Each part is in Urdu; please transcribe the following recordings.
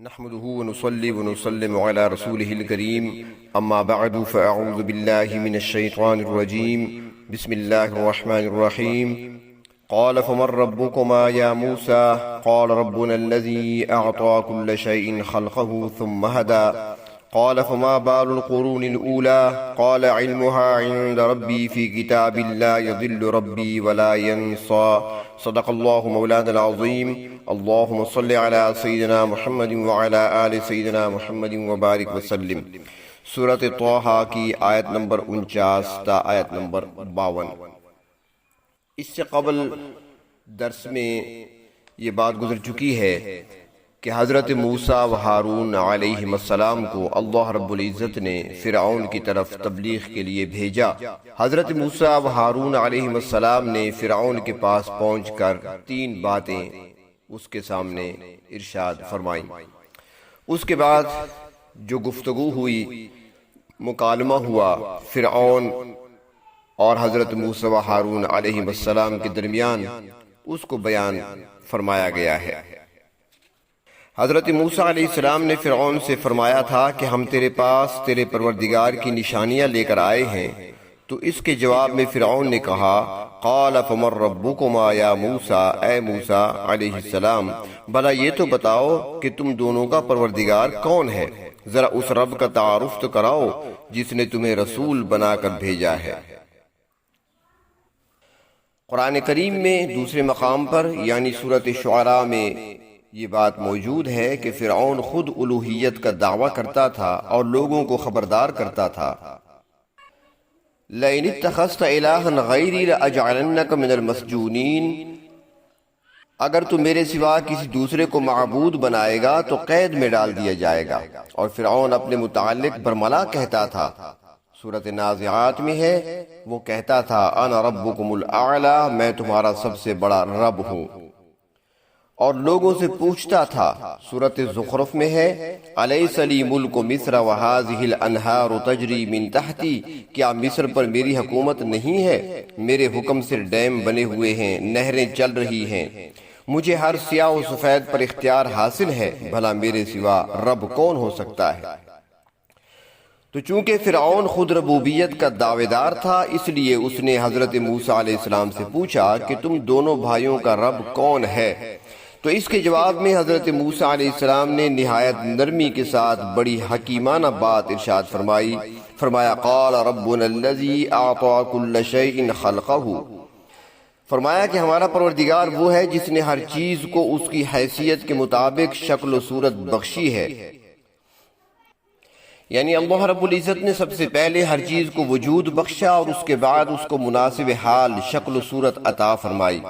نحمده ونصلي ونسلم على رسوله الكريم أما بعد فأعوذ بالله من الشيطان الرجيم بسم الله الرحمن الرحيم قال فمن ربكما يا موسى قال ربنا الذي أعطى كل شيء خلقه ثم هدى قال فما بال القرون الأولى قال علمها عند ربي في كتاب لا يضل ربي ولا ينسى صدق الله مولانا العظيم اللهم صل على سيدنا محمد وعلى آل سيدنا محمد وبارك وسلم۔ سورۃ طٰہٰ کی آیت نمبر 49 تا آیت نمبر 52۔ اس سے قبل درس میں یہ بات گزر چکی ہے کہ حضرت موسیٰ و ہارون علیہ السلام کو اللہ رب العزت نے فرعون کی طرف تبلیغ کے لیے بھیجا۔ حضرت موسیٰ و ہارون علیہ السلام نے فرعون کے پاس پہنچ کر 3 باتیں اس کے سامنے ارشاد فرمائیں۔ اس کے بعد جو گفتگو ہوئی، مکالمہ ہوا فرعون اور حضرت موسیٰ و ہارون علیہ السلام کے درمیان، اس کو بیان فرمایا گیا ہے۔ حضرت موسیٰ علیہ السلام نے فرعون سے فرمایا تھا کہ ہم تیرے پاس تیرے پروردگار کی نشانیاں لے کر آئے ہیں، تو اس کے جواب میں فرعون نے کہا قال فمن ربکما یا موسیٰ، اے موسیٰ علیہ السلام بھلا یہ تو بتاؤ کہ تم دونوں کا پروردگار کون ہے، ذرا اس رب کا تعارف تو کراؤ جس نے تمہیں رسول بنا کر بھیجا ہے۔ قرآن کریم میں دوسرے مقام پر یعنی سورۃ شعراء میں یہ بات موجود ہے کہ فرعون خود الوہیت کا دعویٰ کرتا تھا اور لوگوں کو خبردار کرتا تھا لَئِنِ اتَّخَذْتَ إِلَٰهًا غَيْرِي لَأَجْعَلَنَّكَ مِنَ الْمَسْجُونِينَ، اگر تو میرے سوا کسی دوسرے کو معبود بنائے گا تو قید میں ڈال دیا جائے گا۔ اور فرعون اپنے متعلق برملا کہتا تھا، سورۃ نازعات میں ہے، وہ کہتا تھا انا ربکم الاعلی، میں تمہارا سب سے بڑا رب ہوں۔ اور لوگوں سے پوچھتا تھا، سورۃ زخرف میں ہے الیس لی ملک مصر وہذہ الانہار تجری من تحتی، کیا مصر پر میری حکومت نہیں ہے؟ میرے حکم سے ڈیم بنے ہوئے ہیں، نہریں چل رہی ہیں، مجھے ہر سیاہ و سفید پر اختیار حاصل ہے، بھلا میرے سوا رب کون ہو سکتا ہے؟ تو چونکہ فرعون خود ربوبیت کا دعوے دار تھا، اس لیے اس نے حضرت موسیٰ علیہ السلام سے پوچھا کہ تم دونوں بھائیوں کا رب کون ہے؟ تو اس کے جواب میں حضرت موسیٰ علیہ السلام نے نہایت نرمی کے ساتھ بڑی حکیمانہ بات ارشاد فرمایا قال ربنا الذی اعطى كل شيء خلقه، فرمایا کہ ہمارا پروردگار وہ ہے جس نے ہر چیز کو اس کی حیثیت کے مطابق شکل و صورت بخشی ہے۔ یعنی اللہ رب العزت نے سب سے پہلے ہر چیز کو وجود بخشا اور اس کے بعد اس کو مناسب حال شکل و صورت عطا فرمائی،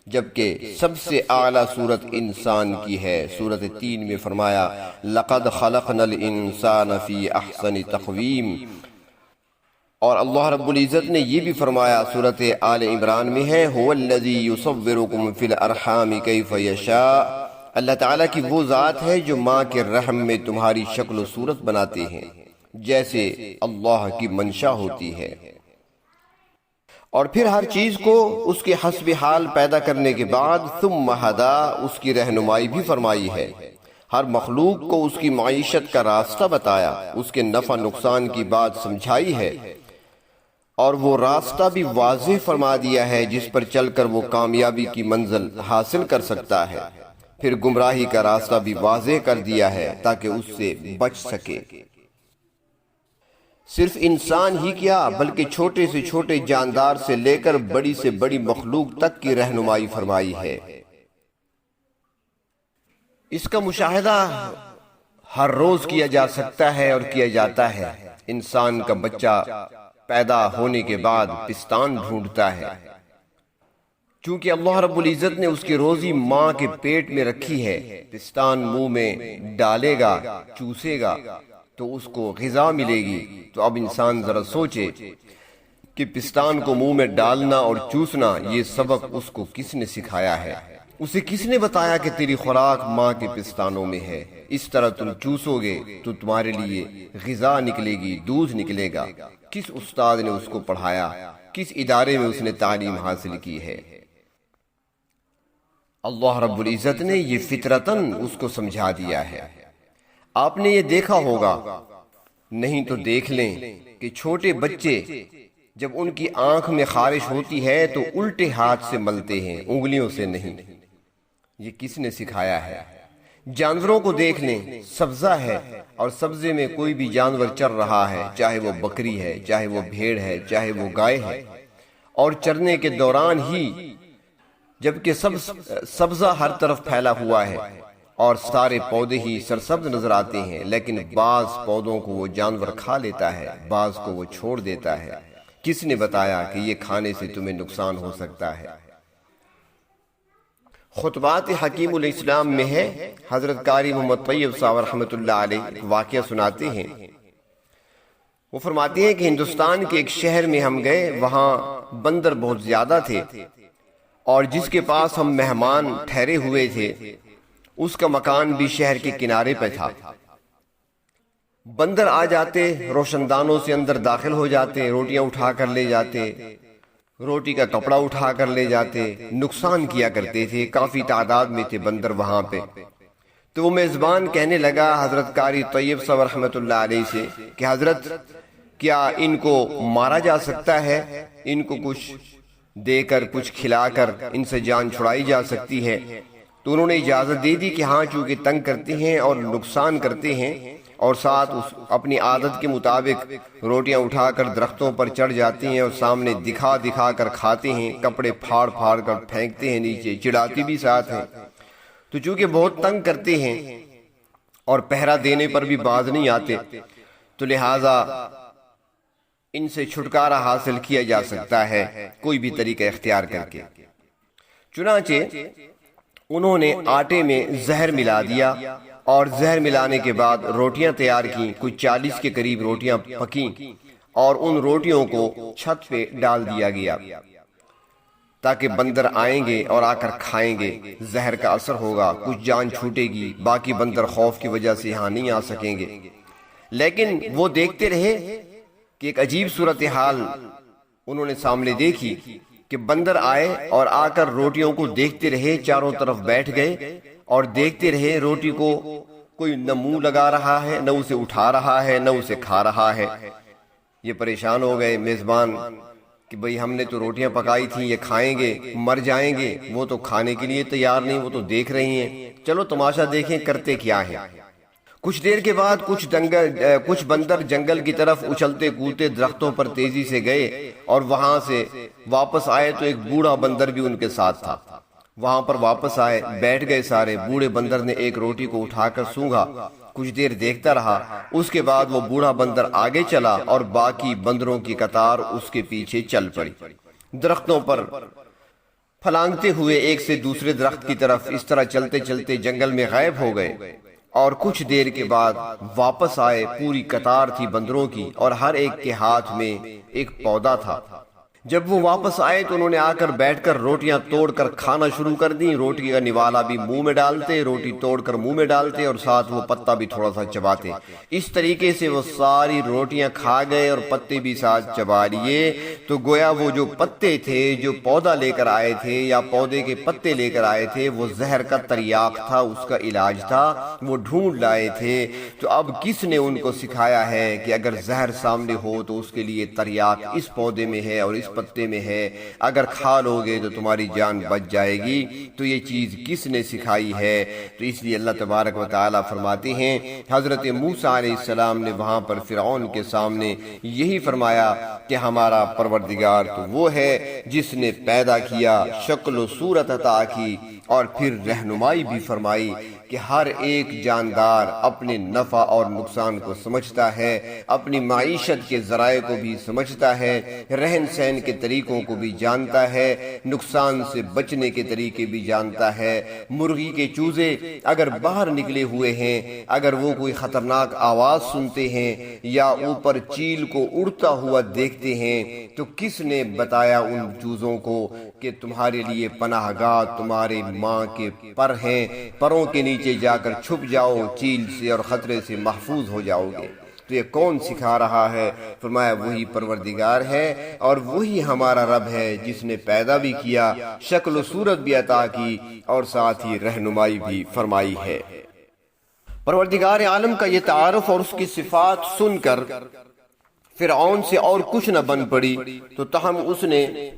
جبکہ سب سے اعلیٰ صورت انسان کی ہے۔ سورۃ 3 میں فرمایا لقد خلقنا الانسان فی احسن تقویم، اور اللہ رب العزت نے یہ بھی فرمایا سورۃ آل عمران میں ہے هو الذی یصورکم فی الارحام کیف یشاء، اللہ تعالیٰ کی وہ ذات ہے جو ماں کے رحم میں تمہاری شکل و صورت بناتے ہیں جیسے اللہ کی منشا ہوتی ہے۔ اور پھر ہر چیز کو اس کے حسب حال پیدا کرنے کے بعد ثم ہدا، اس کی رہنمائی بھی فرمائی ہے، ہر مخلوق کو اس کی معیشت کا راستہ بتایا، اس کے نفع نقصان کی بات سمجھائی ہے، اور وہ راستہ بھی واضح فرما دیا ہے جس پر چل کر وہ کامیابی کی منزل حاصل کر سکتا ہے۔ پھر گمراہی کا راستہ بھی واضح کر دیا ہے تاکہ اس سے بچ سکے۔ صرف انسان ہی کیا بلکہ چھوٹے سے چھوٹے جاندار سے لے کر بڑی سے بڑی مخلوق تک کی رہنمائی فرمائی ہے۔ اس کا مشاہدہ ہر روز کیا جا سکتا ہے اور کیا جاتا ہے۔ انسان کا بچہ پیدا ہونے کے بعد پستان ڈھونڈتا ہے، چونکہ اللہ رب العزت نے اس کی روزی ماں کے پیٹ میں رکھی ہے۔ پستان منہ میں ڈالے گا، چوسے گا تو اس کو غذا ملے گی۔ تو اب انسان ذرا سوچے کہ پستان کو منہ میں ڈالنا اور چوسنا، یہ سبق اس کو کس نے سکھایا ہے؟ اسے کس نے بتایا کہ تیری خوراک ماں کے پستانوں میں ہے، اس طرح تم چوسو گے تو تمہارے لیے غذا نکلے گی، دودھ نکلے گا؟ کس استاد نے اس کو پڑھایا؟ کس ادارے میں اس نے تعلیم حاصل کی ہے؟ اللہ رب العزت نے یہ فطرتاً اس کو سمجھا دیا ہے۔ آپ نے یہ دیکھا ہوگا، نہیں تو دیکھ لیں کہ چھوٹے بچے جب ان کی آنکھ میں خارش ہوتی ہے تو الٹے ہاتھ سے ملتے ہیں، انگلیوں سے نہیں۔ یہ کس نے سکھایا ہے؟ جانوروں کو دیکھ لیں، سبزہ ہے اور سبزے میں کوئی بھی جانور چر رہا ہے، چاہے وہ بکری ہے، چاہے وہ بھیڑ ہے، چاہے وہ گائے ہے، اور چرنے کے دوران ہی جبکہ سبزہ ہر طرف پھیلا ہوا ہے اور سارے پودے ہی سرسبز نظر آتے ہیں، لیکن بعض پودوں کو وہ جانور کھا لیتا ہے، بعض کو وہ چھوڑ دیتا ہے۔ کس نے بتایا کہ یہ کھانے سے تمہیں نقصان ہو سکتا ہے؟ خطبات حکیم علیہ السلام میں ہے، حضرت قاری محمد طیب صاحب رحمۃ اللہ علیہ ایک واقعہ سناتے ہیں۔ وہ فرماتے ہیں کہ ہندوستان کے ایک شہر میں ہم گئے، وہاں بندر بہت زیادہ تھے، اور جس کے پاس ہم مہمان ٹھہرے ہوئے تھے اس کا مکان بھی شہر کے کنارے پہ تھا۔ بندر آ جاتے، روشن دانوں سے اندر داخل ہو جاتے، روٹیاں اٹھا کر لے جاتے، روٹی کا کپڑا اٹھا کر لے جاتے، نقصان کیا کرتے تھے۔ کافی تعداد میں تھے بندر وہاں پہ۔ تو وہ میزبان کہنے لگا حضرت قاری طیب صاحب رحمۃ اللہ علیہ سے کہ حضرت کیا ان کو مارا جا سکتا ہے؟ ان کو کچھ دے کر، کچھ کھلا کر ان سے جان چھڑائی جا سکتی ہے؟ تو انہوں نے اجازت دے دی کہ ہاں، چونکہ تنگ کرتے ہیں اور نقصان کرتے ہیں، اور ساتھ اپنی عادت کے مطابق روٹیاں اٹھا کر درختوں پر چڑھ جاتے ہیں اور سامنے دکھا دکھا کر کھاتے ہیں، کپڑے پھاڑ پھاڑ کر پھینکتے ہیں نیچے، چڑھاتی بھی ساتھ ہیں، تو چونکہ بہت تنگ کرتے ہیں اور پہرا دینے پر بھی باز نہیں آتے، تو لہٰذا ان سے چھٹکارا حاصل کیا جا سکتا ہے کوئی بھی طریقہ اختیار کر کے۔ چنانچہ انہوں نے آٹے میں زہر ملا دیا، اور زہر ملانے کے بعد روٹیاں تیار کیں، کچھ 40 کے قریب روٹیاں پکیں، اور ان روٹیوں کو چھت پہ ڈال دیا گیا تاکہ بندر آئیں گے اور آ کر کھائیں گے، زہر کا اثر ہوگا، کچھ جان چھوٹے گی، باقی بندر خوف کی وجہ سے یہاں نہیں آ سکیں گے۔ لیکن وہ دیکھتے رہے کہ ایک عجیب صورتحال انہوں نے سامنے دیکھی کہ بندر آئے اور آ کر روٹیوں کو دیکھتے رہے، چاروں طرف بیٹھ گئے اور دیکھتے رہے، روٹی کو کوئی نہ منہ لگا رہا ہے، نہ اسے اٹھا رہا ہے، نہ اسے کھا رہا ہے۔ یہ پریشان ہو گئے میزبان کہ بھئی ہم نے تو روٹیاں پکائی تھیں، یہ کھائیں گے، مر جائیں گے، وہ تو کھانے کے لیے تیار نہیں، وہ تو دیکھ رہی ہیں، چلو تماشا دیکھیں کرتے کیا ہیں۔ کچھ دیر کے بعد کچھ بندر جنگل کی طرف اچھلتے کودتے درختوں پر تیزی سے گئے، اور وہاں سے واپس آئے تو ایک بوڑھا بندر بھی ان کے ساتھ تھا۔ وہاں پر واپس آئے، بیٹھ گئے سارے، بوڑھے بندر نے ایک روٹی کو اٹھا کر سونگھا، کچھ دیر دیکھتا رہا، اس کے بعد وہ بوڑھا بندر آگے چلا اور باقی بندروں کی قطار اس کے پیچھے چل پڑی، درختوں پر پھلانگتے ہوئے ایک سے دوسرے درخت کی طرف اس طرح چلتے چلتے جنگل میں غائب ہو گئے، اور کچھ دیر کے بعد واپس آئے، پوری قطار تھی بندروں کی، اور ہر ایک کے ہاتھ میں ایک پودا تھا۔ جب وہ واپس آئے تو انہوں نے آ کر بیٹھ کر روٹیاں توڑ کر کھانا شروع کر دیں، روٹی کا نوالا بھی منہ میں ڈالتے، روٹی توڑ کر منہ میں ڈالتے، اور ساتھ وہ پتا بھی تھوڑا سا چباتے۔ اس طریقے سے وہ ساری روٹیاں کھا گئے اور پتے بھی ساتھ چبا لیے۔ تو گویا وہ جو پتے تھے، جو پودا لے کر آئے تھے یا پودے کے پتے لے کر آئے تھے، وہ زہر کا تریاق تھا، اس کا علاج تھا، وہ ڈھونڈ لائے تھے۔ تو اب کس نے ان کو سکھایا ہے کہ اگر زہر سامنے ہو تو اس کے لیے تریاق اس پودے میں ہے اور اس پتے میں ہے، اگر کھا لو گے تو تمہاری جان بچ جائے گی؟ تو یہ چیز کس نے سکھائی ہے؟ تو اس لیے اللہ تبارک و تعالیٰ فرماتے ہیں، حضرت موسیٰ علیہ السلام نے وہاں پر فرعون کے سامنے یہی فرمایا کہ ہمارا پروردگار تو وہ ہے جس نے پیدا کیا، شکل و صورت عطا کی، اور پھر رہنمائی بھی فرمائی کہ ہر ایک جاندار اپنے نفع اور نقصان کو سمجھتا ہے، اپنی معیشت کے ذرائع کو بھی سمجھتا ہے، رہن سہن کے طریقوں کو بھی جانتا ہے، نقصان سے بچنے کے طریقے بھی جانتا ہے۔ مرغی کے چوزے اگر باہر نکلے ہوئے ہیں، اگر وہ کوئی خطرناک آواز سنتے ہیں یا اوپر چیل کو اڑتا ہوا دیکھتے ہیں، تو کس نے بتایا ان چوزوں کو کہ تمہارے لیے پناہ گاہ تمہارے ماں کے پر ہیں، پروں کے نیچے جا کر چھپ جاؤ، چیل سے اور خطرے سے محفوظ ہو جاؤ گے۔ تو یہ کون سکھا رہا ہے؟ فرمایا وہی پروردگار ہے اور وہی ہمارا رب ہے جس نے پیدا بھی کیا، شکل و صورت بھی عطا کی اور ساتھ ہی رہنمائی بھی فرمائی ہے۔ پروردگار عالم کا یہ تعارف اور اس کی صفات سن کر فرعون سے اور کچھ نہ بن پڑی، تو تاہم اس نے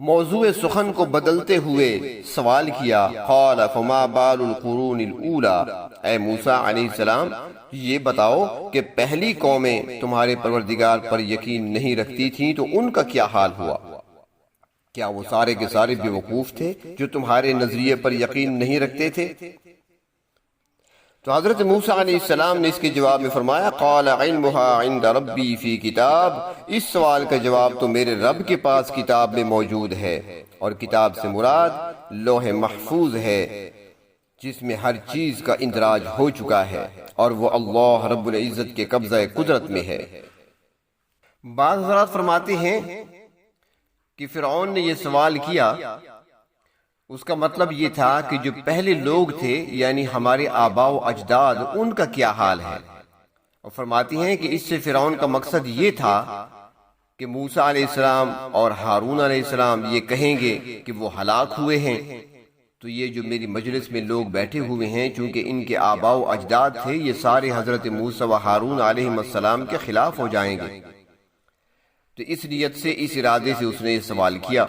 موضوع سخن کو بدلتے ہوئے سوال کیا، قال فما بال القرون الاولی، اے موسیٰ علیہ السلام یہ بتاؤ کہ پہلی قومیں تمہارے پروردگار پر یقین نہیں رکھتی تھیں تو ان کا کیا حال ہوا؟ کیا وہ سارے کے سارے بیوقوف تھے جو تمہارے نظریے پر یقین نہیں رکھتے تھے؟ تو حضرت موسیٰ علیہ السلام نے اس کے جواب میں فرمایا، قال علمها عند ربی فی کتاب، اس سوال کا جواب تو میرے رب کے پاس کتاب میں موجود ہے، اور کتاب سے مراد لوح محفوظ ہے جس میں ہر چیز کا اندراج ہو چکا ہے، اور وہ اللہ رب العزت کے قبضہ قدرت میں ہے۔ بعض حضرات فرماتے ہیں کہ فرعون نے یہ سوال کیا، اس کا مطلب یہ تھا کہ جو پہلے لوگ تھے یعنی ہمارے آباء و اجداد، ان کا کیا حال ہے؟ اور فرماتی ہیں کہ اس سے فرعون کا مقصد یہ تھا کہ موسیٰ علیہ السلام اور ہارون علیہ السلام یہ کہیں گے کہ وہ ہلاک ہوئے ہیں، تو یہ جو میری مجلس میں لوگ بیٹھے ہوئے ہیں چونکہ ان کے آباء و اجداد تھے، یہ سارے حضرت موسیٰ و ہارون علیہ السلام کے خلاف ہو جائیں گے۔ تو اس نیت سے، اس ارادے سے اس نے یہ سوال کیا،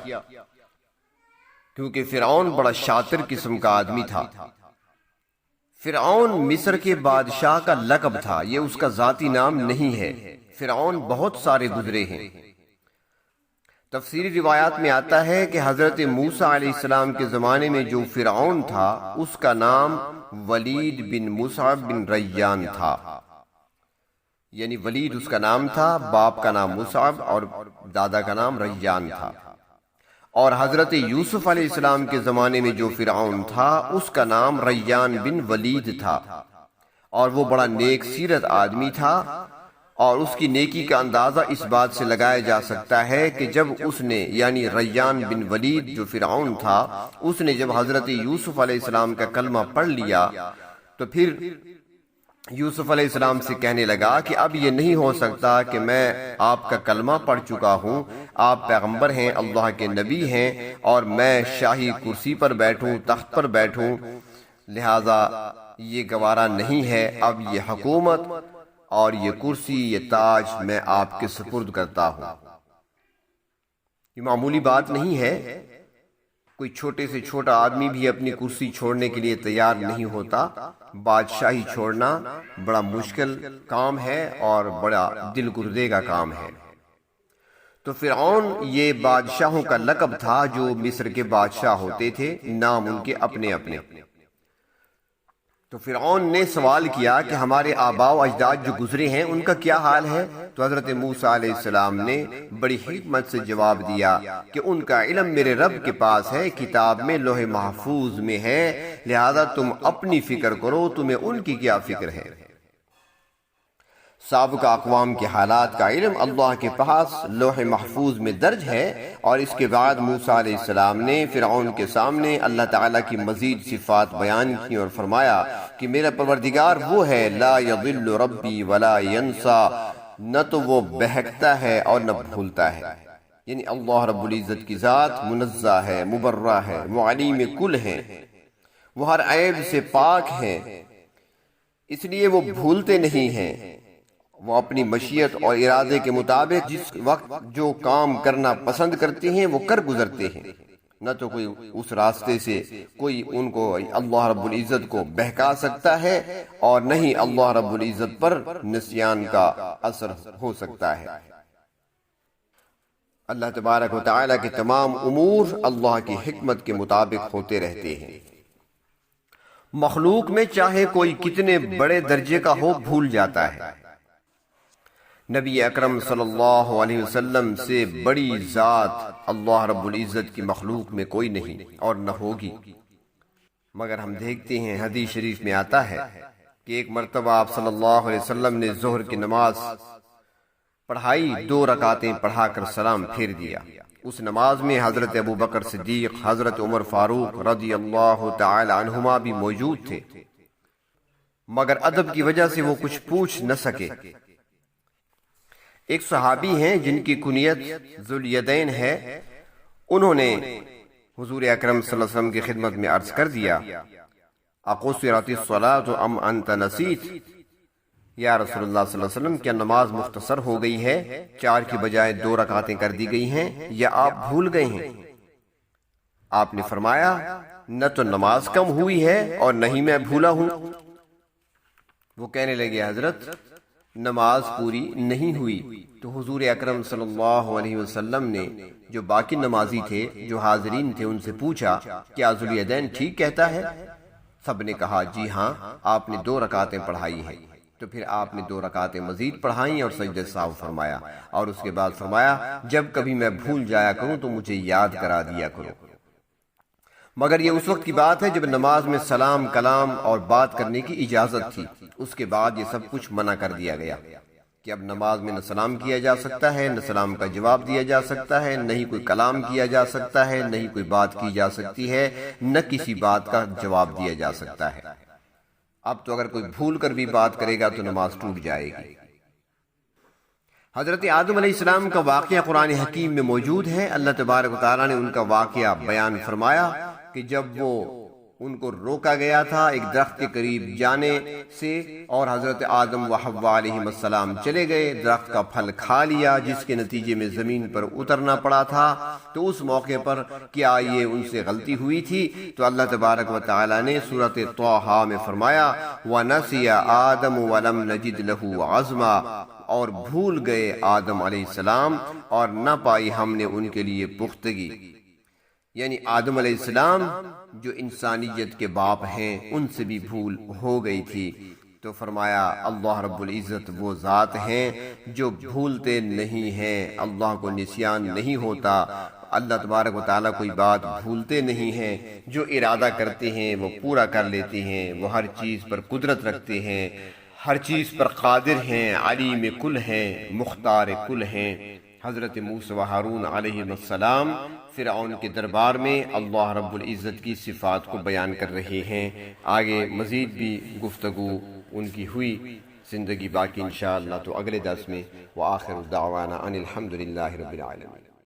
کیونکہ فرعون بڑا شاطر قسم کا آدمی تھا۔ فرعون مصر کے بادشاہ کا لقب تھا، یہ اس کا ذاتی نام نہیں ہے۔ فرعون بہت سارے گزرے ہیں۔ تفسیری روایات میں آتا ہے کہ حضرت موسیٰ علیہ السلام کے زمانے میں جو فرعون تھا اس کا نام ولید بن مصعب بن ریان تھا، یعنی ولید اس کا نام تھا، باپ کا نام مصعب اور دادا کا نام ریان تھا۔ اور حضرت یوسف علیہ السلام کے زمانے میں جو فرعون تھا اس کا نام ریان بن ولید تھا، اور وہ بڑا نیک سیرت آدمی تھا، اور اس کی نیکی کا اندازہ اس بات سے لگایا جا سکتا ہے کہ جب اس نے یعنی ریان بن ولید جو فرعون تھا، اس نے جب حضرت یوسف علیہ السلام کا کلمہ پڑھ لیا تو پھر یوسف علیہ السلام سے کہنے لگا کہ اب یہ نہیں ہو سکتا کہ میں آپ کا کلمہ پڑھ چکا ہوں، آپ پیغمبر ہیں، اللہ کے نبی ہیں، اور میں شاہی کرسی پر بیٹھوں، تخت پر بیٹھوں، لہذا یہ گوارا نہیں ہے۔ اب یہ حکومت اور یہ کرسی، یہ تاج میں آپ کے سپرد کرتا ہوں۔ یہ معمولی بات نہیں ہے، کوئی چھوٹے سے چھوٹا آدمی بھی اپنی کرسی چھوڑنے کے لیے تیار نہیں ہوتا۔ بادشاہی چھوڑنا بڑا مشکل کام ہے اور بڑا دل گردے کا کام ہے۔ تو فرعون یہ بادشاہوں کا لقب تھا جو مصر کے بادشاہ ہوتے تھے، نام ان کے اپنے اپنے۔ تو فرعون نے سوال کیا کہ ہمارے آباء و اجداد جو گزرے ہیں ان کا کیا حال ہے؟ تو حضرت موسیٰ علیہ السلام نے بڑی حکمت سے جواب دیا کہ ان کا علم میرے رب کے پاس ہے، کتاب میں لوح محفوظ میں ہے، لہذا تم اپنی فکر کرو، تمہیں ان کی کیا فکر ہے۔ سابقہ اقوام کے حالات کا علم اللہ کے پاس لوح محفوظ میں درج ہے، اور اس کے بعد موسیٰ علیہ السلام نے فرعون کے سامنے اللہ تعالیٰ کی مزید صفات بیان کی اور فرمایا کہ میرا پروردگار وہ ہے، لا یضل ربی ولا ینسا، نہ تو وہ بہکتا ہے اور نہ بھولتا ہے، یعنی اللہ رب العزت کی ذات منزہ ہے، مبرہ ہے، وہ علیم کل ہے، وہ ہر عیب سے پاک ہیں، اس لیے وہ بھولتے نہیں ہیں۔ وہ اپنی مشیت اور ارادے کے مطابق جس وقت جو کام کرنا پسند کرتے ہیں وہ کر گزرتے ہیں، نہ تو کوئی اس راستے سے کوئی ان کو اللہ رب العزت کو بہکا سکتا ہے، اور نہ ہی اللہ رب العزت پر نسیان کا اثر ہو سکتا ہے۔ اللہ تبارک و تعالیٰ کے تمام امور اللہ کی حکمت کے مطابق ہوتے رہتے ہیں۔ مخلوق میں چاہے کوئی کتنے بڑے درجے کا ہو، بھول جاتا ہے۔ نبی اکرم صلی اللہ علیہ وسلم سے بڑی ذات اللہ رب العزت کی مخلوق میں کوئی نہیں اور نہ ہوگی، مگر ہم دیکھتے ہیں حدیث شریف میں آتا ہے کہ ایک مرتبہ آپ صلی اللہ علیہ وسلم نے ظہر کی نماز پڑھائی، 2 رکعتیں پڑھا کر سلام پھیر دیا۔ اس نماز میں حضرت ابو بکر صدیق، حضرت عمر فاروق رضی اللہ تعالی عنہما بھی موجود تھے۔ مگر ادب کی وجہ سے وہ کچھ پوچھ نہ سکے۔ ایک صحابی ہیں جن کی کنیت ذوالیدین ہے، انہوں نے حضور اکرم صلی اللہ علیہ وسلم کی خدمت میں عرض کر دیا، اقصرت الصلاۃ ام انت نسیت؟ یا رسول اللہ صلی اللہ علیہ وسلم، کیا نماز مختصر ہو گئی ہے، 4 کی بجائے 2 رکعتیں کر دی گئی ہیں، یا آپ بھول گئے ہیں؟ آپ نے فرمایا، نہ تو نماز کم ہوئی ہے اور نہ ہی میں بھولا ہوں۔ وہ کہنے لگے، حضرت نماز پوری نہیں ہوئی۔ تو حضور اکرم صلی اللہ علیہ وسلم نے جو باقی نمازی تھے، جو حاضرین تھے، ان سے پوچھا، کیا ذوالیدین ٹھیک کہتا ہے؟ سب نے کہا، جی ہاں، آپ نے 2 رکعتیں پڑھائی ہیں۔ تو پھر آپ نے 2 رکعتیں مزید پڑھائیں اور سجدہ سہو فرمایا، اور اس کے بعد فرمایا، جب کبھی میں بھول جایا کروں تو مجھے یاد کرا دیا کرو۔ مگر یہ اس وقت کی بات ہے جب نماز میں سلام کلام اور بات کرنے کی اجازت تھی، اس کے بعد یہ سب کچھ منع کر دیا گیا کہ اب نماز میں نہ سلام کیا جا سکتا ہے، نہ سلام کا جواب دیا جا سکتا ہے، نہ ہی کوئی کلام کیا جا سکتا ہے، نہ ہی کوئی بات کی جا سکتی ہے، نہ کسی بات کا جواب دیا جا سکتا ہے۔ اب تو اگر کوئی بھول کر بھی بات کرے گا تو نماز ٹوٹ جائے گی۔ حضرت آدم علیہ السلام کا واقعہ قرآن حکیم میں موجود ہے۔ اللہ تبارک و تعالیٰ نے ان کا واقعہ بیان فرمایا کہ جب وہ ان کو روکا گیا تھا ایک درخت کے قریب جانے سے، اور حضرت آدم و حوا علیہ السلام چلے گئے، درخت کا پھل کھا لیا، جس کے نتیجے میں زمین پر اترنا پڑا تھا۔ تو اس موقع پر کیا یہ ان سے غلطی ہوئی تھی؟ تو اللہ تبارک و تعالی نے سورۃ طٰہٰ میں فرمایا، وَنَسِيَ آدَمُ وَلَمْ نَجِدْ لَهُ عَزْمًا، اور بھول گئے آدم علیہ السلام اور نہ پائی ہم نے ان کے لیے پختگی۔ یعنی آدم علیہ السلام جو انسانیت کے باپ ہیں، ان سے بھی بھول ہو گئی تھی۔ تو فرمایا، اللہ رب العزت وہ ذات ہیں جو بھولتے نہیں ہیں، اللہ کو نسیان نہیں ہوتا، اللہ تبارک و تعالیٰ کوئی بات بھولتے نہیں ہیں، جو ارادہ کرتے ہیں وہ پورا کر لیتے ہیں، وہ ہر چیز پر قدرت رکھتے ہیں، ہر چیز پر قادر ہیں، علیم کل ہیں، مختار کل ہیں۔ حضرت موسیٰ و ہارون علیہ السلام فرعون کے دربار میں اللہ رب العزت کی صفات کو بیان کر رہے ہیں۔ آگے مزید بھی گفتگو ان کی ہوئی، زندگی باقی انشاءاللہ تو اگلے درس میں۔ وآخر دعوانا ان الحمدللہ رب العالمین۔